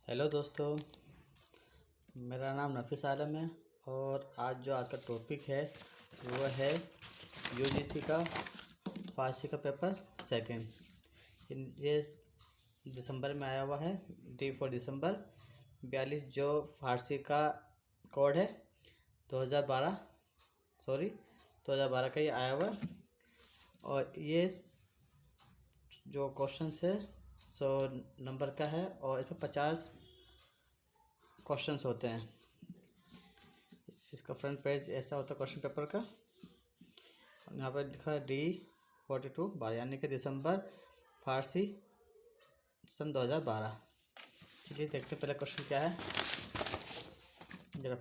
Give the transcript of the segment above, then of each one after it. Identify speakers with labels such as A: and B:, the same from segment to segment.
A: Hello दोस्तों, मेरा नाम नफीस आलम है। और आज का टॉपिक है वो है यूजीसी का फारसी का पेपर सेकंड। ये दिसंबर में आया हुआ है, D4 दिसंबर 42, जो फारसी का कोड है 2012 2012 का ये आया हुआ है। और ये जो क्वेश्चन है 100 नंबर का है और इसमें 50 क्वेश्चंस होते हैं। इसका फ्रंट पेज ऐसा होता है क्वेश्चन पेपर का। यहाँ पर लिखा है D42 यानी कि दिसंबर फारसी सन 2012। चलिए देखते हैं पहला क्वेश्चन क्या है। जरा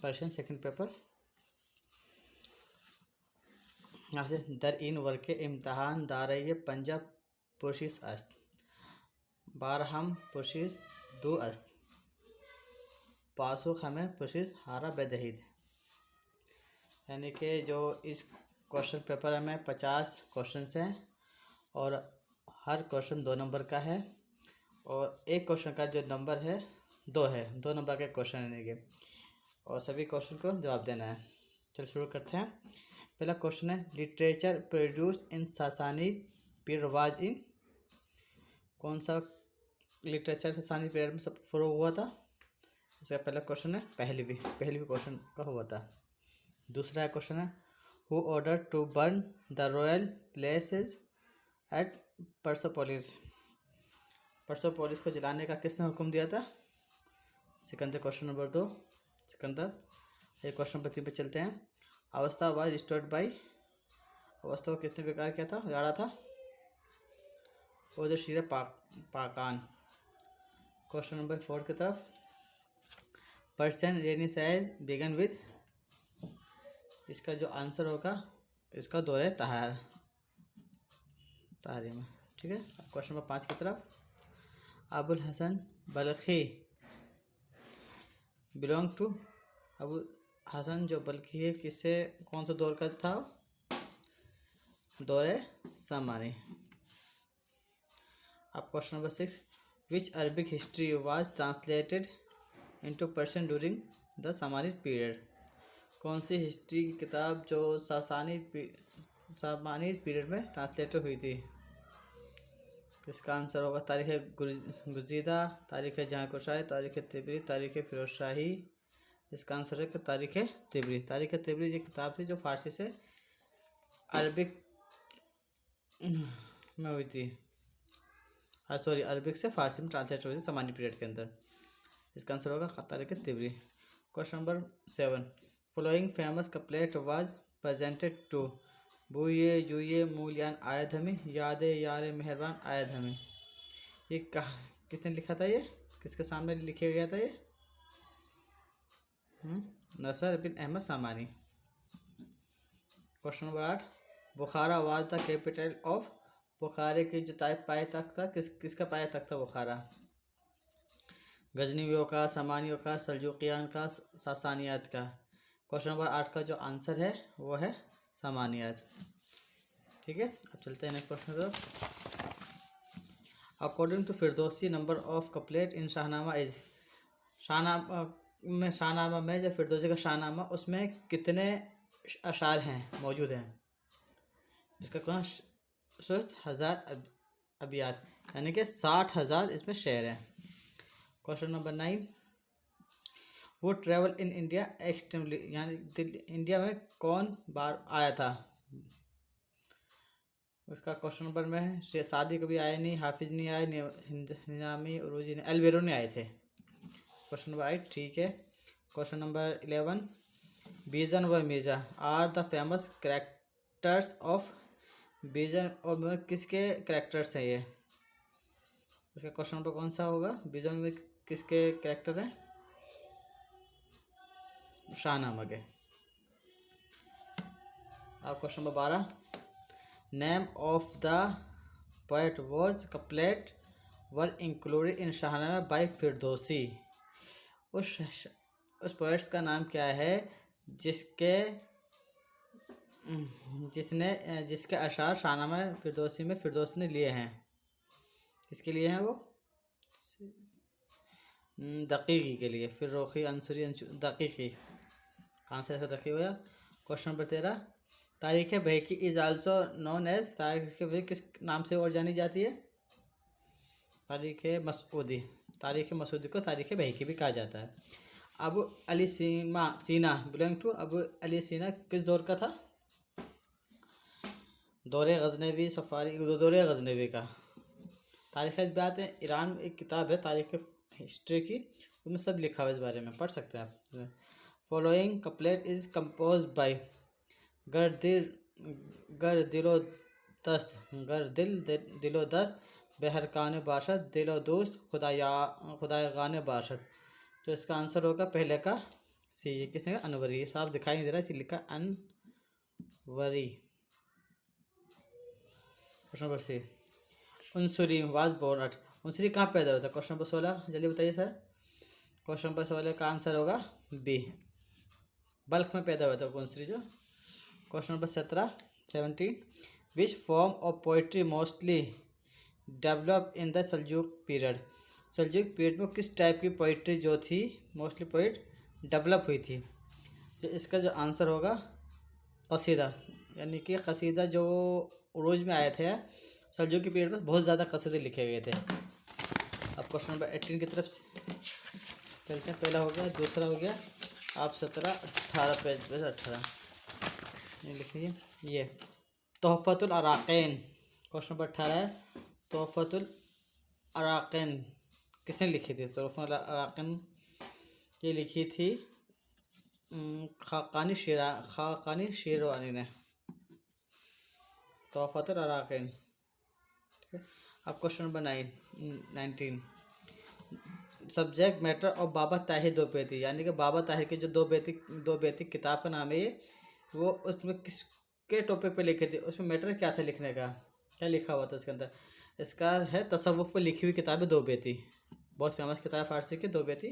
A: पर्शियन सेकंड पेपर। यहाँ से दर इन वर्ग के इम्तहान दारय पंजाब पुरशिस अस्त बारहम पुरशिस दो अस्त पासुख हमें पुरशिस हारा बेदहीद। यानी कि जो इस क्वेश्चन पेपर में 50 क्वेश्चंस हैं और हर क्वेश्चन 2 नंबर का है और एक क्वेश्चन का जो नंबर है 2 है। 2 नंबर के क्वेश्चन यानी कि, और सभी क्वेश्चन को जवाब देना है। चलो शुरू करते हैं। पहला क्वेश्चन है literature produce in Sasani period was in. कौन सा लिटरेचर सासानी पीरियड में सब शुरू हुआ था? इसका पहला क्वेश्चन है पहलवी क्वेश्चन का हुआ था। दूसरा क्वेश्चन है who order to burn the royal palaces at Persepolis. Persepolis को जलाने का किसने हुक्म दिया था? सिकंदर। Question number 2 Sikandar. एक क्वेश्चन नंबर 3 पे चलते हैं। अवस्था वाज रिस्टोर्ड बाई। अवस्था को किसने बेकार किया था, उजाड़ा था? वो जो शीर पाकान। क्वेश्चन नंबर 4 की तरफ। Persian renaissance began with. इसका जो आंसर होगा इसका दौरे तारी में। ठीक है। क्वेश्चन नंबर 5 की तरफ। Abul Hasan Balkhi belong to. अबुल हसन जो बल्खी है किससे, कौन सा दौर का था? दौरे सामानी। अब question number 6 which Arabic history was translated into Persian during the Samanid period. कौन सी हिस्ट्री की किताब जो सामानिड पीरियड में ट्रांसलेटेड हुई थी? इसका आंसर होगा तारीख़ गुज़ीदा, तारीख़ जहाँकुशाई, तारीख़ तिबरी, तारीख़ फिरोज शाही। इसका आंसर है कि तारीख़ तिबरी। तारीख़ तिबरी ये किताब थी जो फारसी से अरबिक में हुई थी। अरबिक से फारसी में ट्रांसलेट हुई थी सामान्य पीरियड के अंदर। इसका आंसर होगा तारीख़ तिबरी। Question number 7 following famous couplet was presented to. बुए जुए मूलियान आयद हमें, यादे यार मेहरबान आयद हमें। ये किसने लिखा था? ये किसके सामने लिखा गया था? ये Nasr bin Ahmad Samani. Question number 8 Bukhara was the capital of. बुखारे की जो पाया तख्त था किसका पाया तख्त था बुखारा? गजनीवियों का, सामानियों का, सल्जुकियान का, सासानियात का। क्वेश्चन नंबर 8 का जो आंसर है वो है सामानियात। ठीक है। अब चलते हैं नेक्स्ट क्वेश्चन पर। According to Firdausi number of couplet in Shahnameh is. Shahnameh में जो फिरदौसी का शाहनामा उसमें कितने अशार हैं मौजूद हैं? इसका कौन 60,000 अबियात यानी कि 60,000 इसमें शेर हैं। क्वेश्चन नंबर 9 वो ट्रेवल इन इंडिया एक्सटेंडली यानी इंडिया में कौन बार आया था? उसका क्वेश्चन नंबर में है शादी कभी आए नहीं, हाफिज नहीं आए, निजामी उरूजी नहीं, अलवेरो नहीं आए थे। क्वेश्चन नंबर 8 ठीक है। क्वेश्चन नंबर 11 बीजन व मीजा are the famous characters of. Bijan और किसके कैरेक्टर्स हैं ये? इसका क्वेश्चन नंबर कौन सा होगा? बीजन में किसके कैरेक्टर हैं? शाहनामा के। अब question number 12 name of the poet was couplet were included in Shahnameh by Firdausi. उस पोएट्स का नाम क्या है जिसके अशार शाहनामा फिरदौसी में फिरदौसी ने लिए हैं? किसके लिए हैं वो? दकीकी के लिए, फिर रोखी अंसुरी दकीकी, आंसर इसका दकीकी हो गया। क्वेश्चन नंबर 13, तारीख बहकी इज आल्सो नोन एज, तारीख बहकी किस नाम से और जानी जाती है? तारीख मसूदी, तारीख मसूदी को तारीख बहकी भी कहा जाता है। अबू अली सीना बिलोंग टू, अबू अली सीना किस दौर का था? दौरे गजनवी सफारी, दौरे गजनवी का। तारीख इस बात है, ईरान में एक किताब है तारीख हिस्ट्री की, उसमें सब लिखा हुआ है इस बारे में, पढ़ सकते हैं आप। Following couplet is compose by गर्दिर गर दिलो दस्त, गर दिलो दस्त, बेहरकान बाशत, दिलो दोस्त, खुदायागान बाशत। तो इसका आंसर होगा पहले का सी। ये किसने कहा? अनवरी। साफ दिखाई नहीं दे रहा है, लिखा Anvari. Question number C, Unsuri was born at, Unsuri कहाँ पैदा हुआ था? क्वेश्चन नंबर 16, जल्दी बताइए सर। क्वेश्चन नंबर 16 का आंसर होगा बी, बल्क में पैदा हुआ था उनसुरी जो। Question number 17 which form of poetry mostly develop in the Seljuk period, Seljuk period में किस टाइप की पोइट्री जो थी मोस्टली पोइट डेवलप हुई थी? तो इसका जो आंसर होगा कसीदा, यानी कि कसीदा जो उरूज में आए थे सल्जूक के पीरियड में, बहुत ज़्यादा कसीदे लिखे गए थे। अब क्वेश्चन नंबर 18 की तरफ चलते हैं। पहला हो गया, दूसरा हो गया, आप 17 18 पेज पे 18 ये लिखिए। ये तोहफ़तुल अराक़ीन, क्वेश्चन नंबर 18 है, तोहफ़तुल अराक़ीन किसने लिखी थी? तोहफ़तुल अराक़ीन ये लिखी थी खाकानी शेरवानी ने, तोहफ़तुल अराक़ीन। अब question number 19 subject matter of Baba Tahir दो बेती, यानी कि बाबा ताहिर के जो दो बेती किताब का नाम है ये, वो उसमें किसके टॉपिक पे लिखे थे? उसमें मैटर क्या था लिखने का, क्या लिखा हुआ था उसके अंदर? इसका है तसव्वुफ़ पे लिखी हुई किताब है दो बेती, बहुत फेमस किताब फारसी की दो बेती।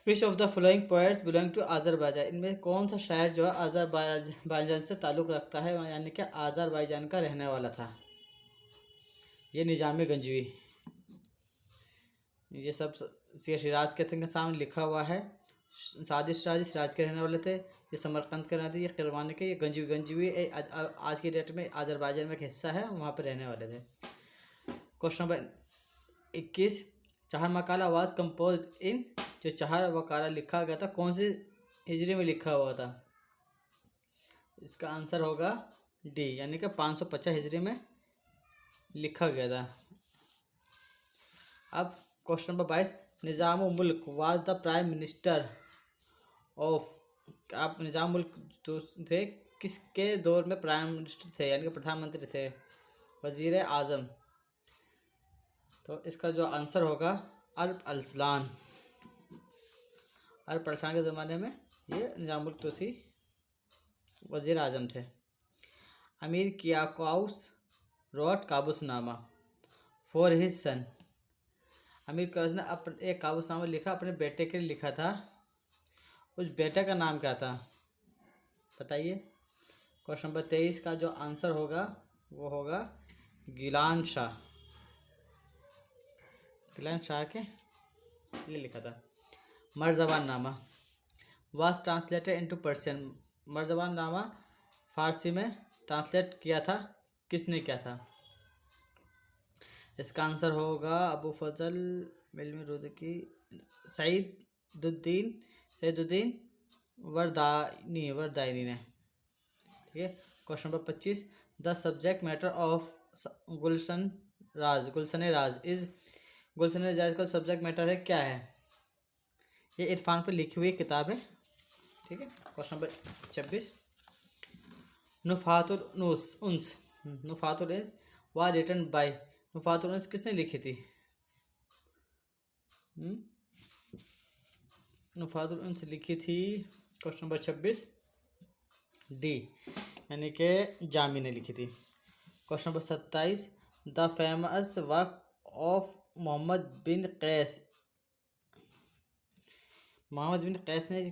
A: Which of the following poets belong to Azerbaijan, इनमें कौन सा शायर जो है आज़रबाईजान से ताल्लुक़ रखता है, यानी कि आज़रबाईजान का रहने वाला था? ये निज़ाम गंजवी, ये सब सिराज के थे सामने लिखा हुआ है। सादिश सिराज के रहने वाले थे, ये समरकंद के रहने थे, ये किरवानी के, ये गंजवी आज की डेट में आज़रबाईजान में एक हिस्सा है, वहाँ पर रहने वाले थे। Question number 21 Chahar Maqala was compose in, जो चाहर वकाला लिखा गया था कौन सी हिजरी में लिखा हुआ था? इसका आंसर होगा डी, यानी कि 550 हिजरी में लिखा गया था। अब क्वेश्चन नंबर 22 निज़ाम मुल्क was the prime minister of, आप निज़ाम मुल्क थे किसके दौर में प्राइम मिनिस्टर थे, यानी कि प्रधानमंत्री थे? वज़ीर आज़म। तो इसका जो आंसर होगा अरब अरसलान, अरब अरसलान के ज़माने में ये निज़ाम मुल्क तो थी, वज़ीर आज़म थे। अमीर कियाकौस रोट काबूसनामा फॉर हिज सन, अमीर कियाकौस ने एक काबूसनामा लिखा अपने बेटे के लिए लिखा था, उस बेटे का नाम क्या था बताइए? क्वेश्चन नंबर 23 का जो आंसर होगा वो होगा गिलान शाह, गिलान शाह के लिए लिखा था। मरज़बान नामा वाज ट्रांसलेटेड इनटू पर्शियन, मरज़बान नामा फारसी में ट्रांसलेट किया था किसने किया था? इसका आंसर होगा अबू फजल मिल्मी रुदकी सईदुद्दीन वर्दायनी ने। ठीक है। Question number 25 the subject matter of Gulshan Raz is, Gulshan Raz का सब्जेक्ट मैटर है क्या है? ये इरफान पर लिखी हुई किताब है। ठीक है। क्वेश्चन नंबर 26 नुफातुल उन्स वाज रिटन बाय, नुफातुल उन्स किसने लिखी थी? नुफातुल उन्स लिखी थी क्वेश्चन नंबर 26 डी, यानी कि जामी ने लिखी थी। Question number 27 the famous work of Muhammad bin Qais, Muhammad bin Qais ने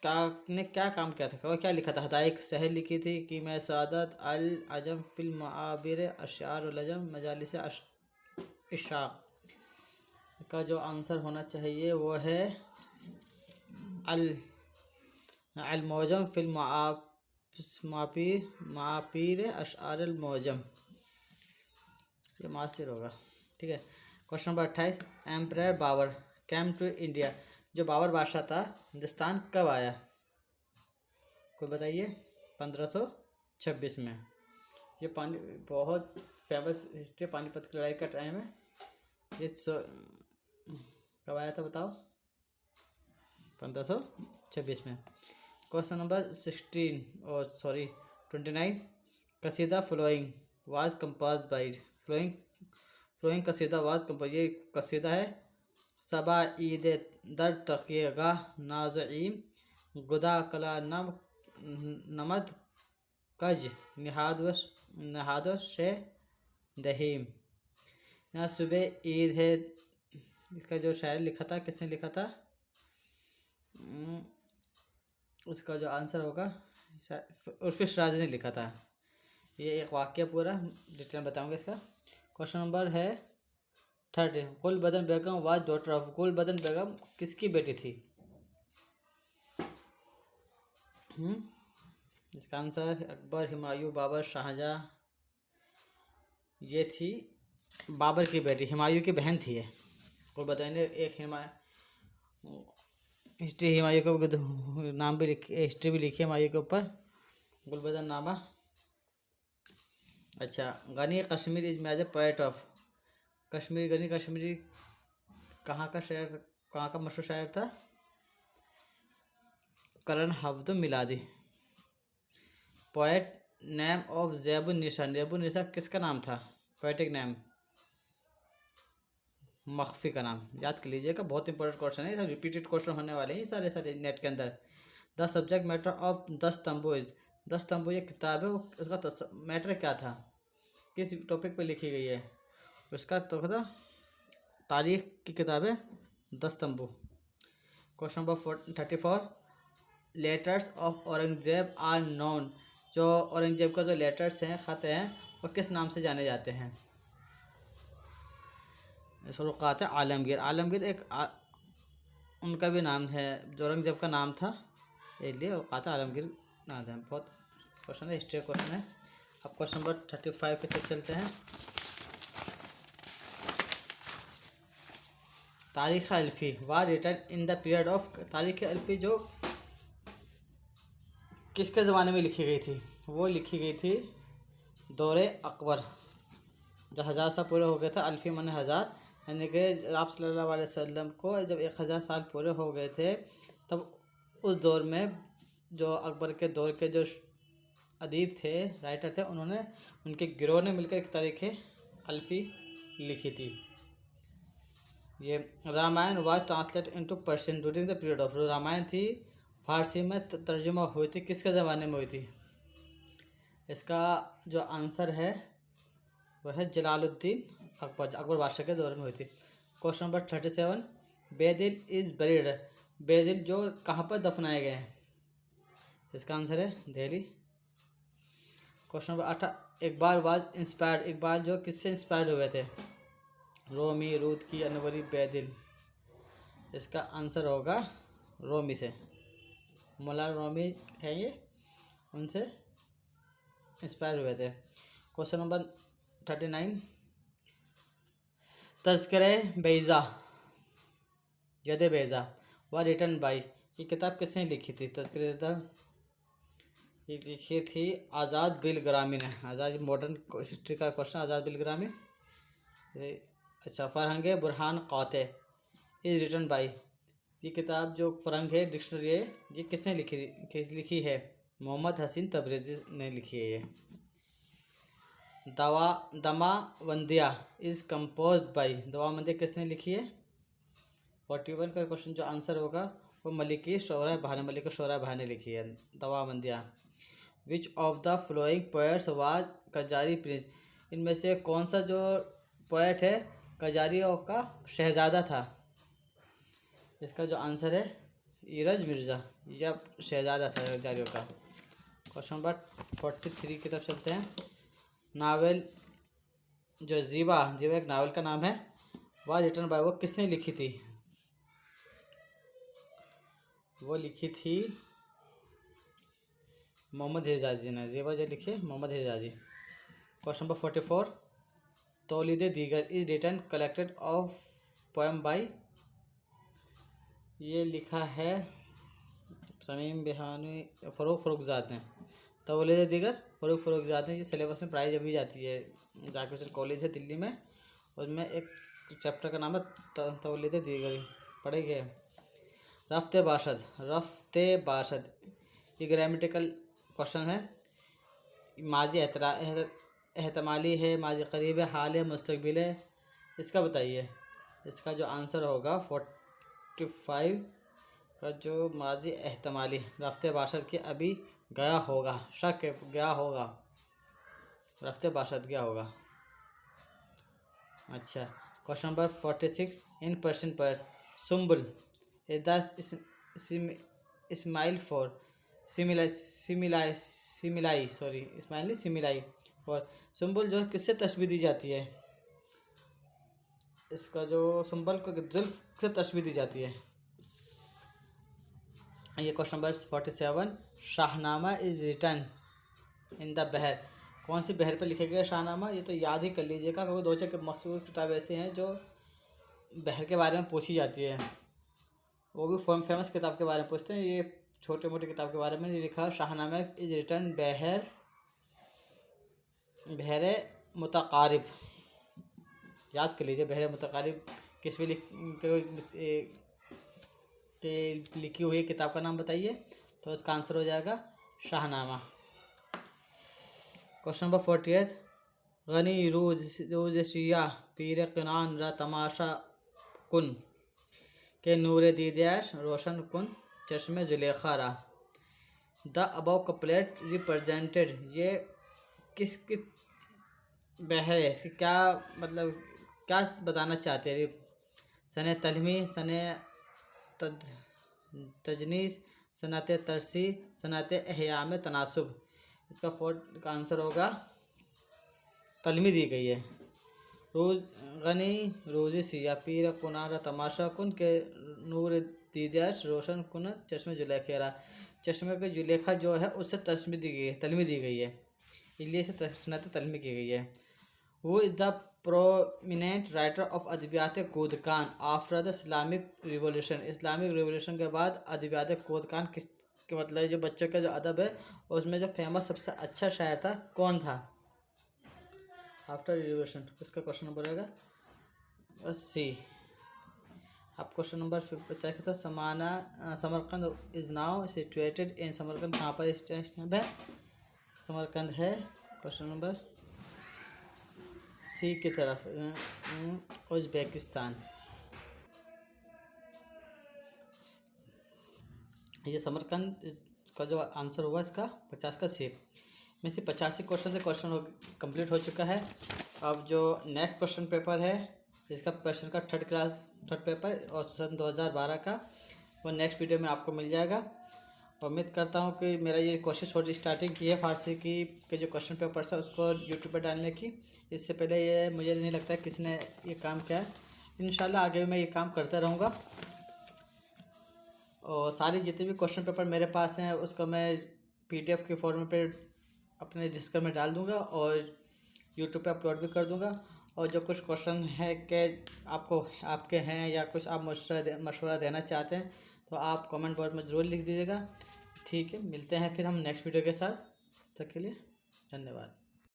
A: क्या काम किया था और क्या लिखा था? हदाइक सहर लिखी थी कि मैं सादत अल अजम फिल्म आबिर अशार लजम मजालिस इशाक इसका जो आंसर होना चाहिए वो है अल अल मौजम फिल मापीर अशआर अल मौजम, ये मासिर होगा। ठीक है। Question number 28, emperor Babur came to India, जो बाबर बादशाह था हिंदुस्तान कब आया? कोई बताइए। 1526 में। ये पानी बहुत फेमस हिस्ट्री, पानीपत की लड़ाई का टाइम है। ये कब आया था बताओ? 1526 में। क्वेश्चन नंबर 29, कसीदा following was compose by, following कसीदा वाज कंपोज, ये कसीदा है। सबा ईद दर तकिएगा नाज़ईम गुदा कला नमद कज नहाद शे दहीम। यहाँ सुबह ईद है, इसका जो शायर लिखा था, किसने लिखा था? उसका जो आंसर होगा उर्फी शराजी ने लिखा था। ये एक वाक्य पूरा डिटेल में बताऊंगा इसका। क्वेश्चन नंबर है 30, गुलबदन बेगम वाज डॉटर ऑफ, गुलबदन बेगम किसकी बेटी थी? इसका आंसर अकबर, हुमायूं, बाबर, शाहजहां। ये थी बाबर की बेटी, हुमायूं की बहन थी ये। गुलबदन ने एक हिस्ट्री हुमायूं का नाम भी लिखी, हिस्ट्री भी लिखी है हुमायूं के ऊपर, गुलबदन नामा। अच्छा, Ghani Kashmir is major poet of Kashmir, Ghani Kashmiri कहाँ का मशहूर शायर था? करण हफ्द मिलादी। Poet name of Zebunnisa, Zebunnisa किसका नाम था? पोएटिक नेम, मख्फी का नाम। याद कर लीजिएगा, बहुत इंपॉर्टेंट क्वेश्चन है, सब रिपीटेड क्वेश्चन होने वाले हैं सारे नेट के अंदर। द सब्जेक्ट मैटर ऑफ 10 तंबू इज, 10 तंबू ये किताब है, उसका मैटर क्या था, किस टॉपिक पे लिखी गई है? उसका तो था तारीख की किताब है 10 तंबू। Question number 34, letters of Aurangzeb are known, जो औरंगजेब का जो लेटर्स हैं, ख़त हैं, वो किस नाम से जाने जाते हैं? रुकात आलमगीर, आलमगीर एक उनका भी नाम है, जो औरंगजेब का नाम था, इसलिए रुकात आलमगीर नाम है। बहुत क्वेश्चन है, हिस्ट्री क्वेश्चन है। अब क्वेश्चन नंबर 35 के तक चलते हैं। तारीख़ अल्फ़ी was written in the period of, तारीख़ अल्फ़ी जो किसके ज़माने में लिखी गई थी? वो लिखी गई थी दौरे अकबर, जब 1000 साल पूरे हो गए थे। अल्फ़ी माने 1000, यानी कि आप सल्लल्लाहु अलैहि वसल्लम को जब 1000 साल पूरे हो गए थे, तब उस दौर में जो अकबर के दौर के जो अदीब थे, राइटर थे, उन्होंने, उनके गिरोह ने मिलकर एक तारीख़ अल्फ़ी लिखी थी। ये Ramayana was translate into Persian during the period of, Ramayana थी फारसी में तर्जुमा हुई थी, किसके ज़माने में हुई थी? इसका जो आंसर है वह है जलालुद्दीन अकबर, अकबर बादशाह के दौर में हुई थी। क्वेश्चन नंबर 37, बेदिल इज़ बरीड, बेदिल जो कहाँ पर दफनाए गए हैं? इसका आंसर है Delhi. Question number 8, Iqbal was inspired, Iqbal जो किससे इंस्पायर्ड हुए थे? रोमी, रूद की, अनवरी, बेदिल। इसका आंसर होगा रोमी से, मौलाना रोमी है ये, उनसे इंस्पायर हुए थे। क्वेश्चन नंबर 39, तज़किरे बैज़ा, यद बैज़ा व रिटन बाई, ये किताब किसने लिखी थी? तज़किरे ये लिखी थी आज़ाद बिल ग्रामी ने। आज़ाद मॉडर्न हिस्ट्री का क्वेश्चन, आज़ाद बिल ग्रामी। अच्छा, फरहंग बुरहान क़ाते इज रिटन बाई, ये किताब जो फरहंग डिक्शनरी है, ये किसने लिखी है? मोहम्मद हसीन तबरेज़ी ने लिखी है ये। दमावंदिया इज़ कंपोज बाई, दमावंदिया किसने लिखी है? 41 का क्वेश्चन जो आंसर होगा वो मलिकी शोरा भाई, मलिक शोरा भाई ने लिखी है दमावंदिया। Which of the following poets was Qajari prince, इनमें से कौन सा जो पोएट है कजारियों का शहजादा था? इसका जो आंसर है इरज मिर्ज़ा, यह शहजादा था कजारियों का। क्वेश्चन नंबर 43 की तरफ चलते हैं। नावल जो ज़ीबा एक नावल का नाम है, वाज रिटन बाय, वो किसने लिखी थी? वो लिखी थी मोहम्मद हिजाजी ने। ज़ेबा जो लिखी मोहम्मद हिजाजी। क्वेश्चन नंबर 44, तौलीद दीगर is written collected of poem by, ये लिखा है समीम बिहानी फ़रुखज़ाद ने। तौलीद दीगर फ़रुखज़ाद ने, ये सिलेबस में पढ़ाई जब भी जाती है, जाकिर हुसैन कॉलेज है दिल्ली में, उसमें एक चैप्टर का नाम है तौलीद दीगर, पढ़ेंगे। रफ्ते बाशद, ये ग्रामेटिकल क्वेश्चन है। माजी एहतमाली है, माजी करीब है, हाल है, मुस्तकबिल है, इसका बताइए। इसका जो आंसर होगा 45 का जो माजी एहतमाली, रफ्ते बाशद के अभी गया होगा, शक है गया होगा, रफ्ते बाशद गया होगा। अच्छा, क्वेश्चन नंबर 46, इन पर्सन पर सुम्बुल इज द इस्माइल फॉर सिमिलाई और सुम्बुल जो किससे तशबीह दी जाती है? इसका जो सुम्बल को जुल्फ से तशबीह दी जाती है। ये question number 47, Shahnameh is written in the बहर, कौन सी बहर पर लिखा गया शाहनामा? ये तो याद ही कर लीजिएगा, क्योंकि दो चार मशहूर किताब ऐसे हैं जो बहर के बारे में पूछी जाती है, वो भी फेमस किताब के बारे में पूछते हैं, ये छोटे मोटे किताब के बारे में नहीं लिखा। शाहनामा इज रिटन बहर मुतकारिब, याद कर लीजिए, बहर मुतकारिब किस भी लिखी हुई किताब का नाम बताइए, तो इसका आंसर हो जाएगा शाहनामा। क्वेश्चन नंबर 48, गनी रोज शिया पीर क़िनान रा तमाशा कुन के नूर दीदाश रोशन कुन चश्मे जुलेखा रा। द अबव कपलेट रिप्रेजेंटेड, ये किसकी बहर है, इसकी क्या मतलब, क्या बताना चाहते हैं? सने तलमी, सने तजनीस, सनत तरसी, सनत एहयाम तनासुब। इसका का आंसर होगा तलमी दी गई है। गनी रोज़ी सिया पीर कुनारा तमाशा कुन के नूर दीदाश रोशन कुन चश्मे जुलेखेरा, चश्मे के जुलेखा जो है उससे तलमी दी गई है, इसलिए से सनत तलमी की गई है। वो is the prominent writer of अदबियात कोदकान after the Islamic revolution, Islamic revolution के बाद अदबियात कोदकान किस के मतलब जो बच्चों का जो अदब है उसमें जो फेमस सबसे अच्छा शायर था कौन था आफ्टर रिवॉल्यूशन? इसका क्वेश्चन नंबर रहेगा सी। अब क्वेश्चन नंबर 50 था, Samarkand is now situated in, Samarkand कहाँ पर स्टेशन है? समरकंद है क्वेश्चन नंबर सी की तरफ, उज़्बेकिस्तान। ये समरकंद का जो आंसर हुआ इसका 50 का सी में से 85 क्वेश्चन से क्वेश्चन कंप्लीट हो चुका है। अब जो नेक्स्ट क्वेश्चन पेपर है इसका प्रश्न का थर्ड पेपर और सन 2012 का, वो नेक्स्ट वीडियो में आपको मिल जाएगा। उम्मीद करता हूँ कि मेरा ये कोशिश थोड़ी स्टार्टिंग की है फारसी की के जो क्वेश्चन पेपर है उसको यूट्यूब पर डालने की, इससे पहले ये मुझे नहीं लगता किसी ने ये काम किया है। इंशाल्लाह आगे भी मैं ये काम करता रहूँगा और सारी जितने भी क्वेश्चन पेपर मेरे पास हैं उसको मैं PDF के फॉर्मेट पे अपने डिस्कस में डाल दूँगा और यूट्यूब पे अपलोड भी कर दूँगा। और जो कुछ क्वेश्चन है कि आपके हैं या कुछ आप मशवरा देना चाहते हैं तो आप कमेंट बॉक्स में ज़रूर लिख दीजिएगा। ठीक है, मिलते हैं फिर हम नेक्स्ट वीडियो के साथ, तब तक के लिए धन्यवाद।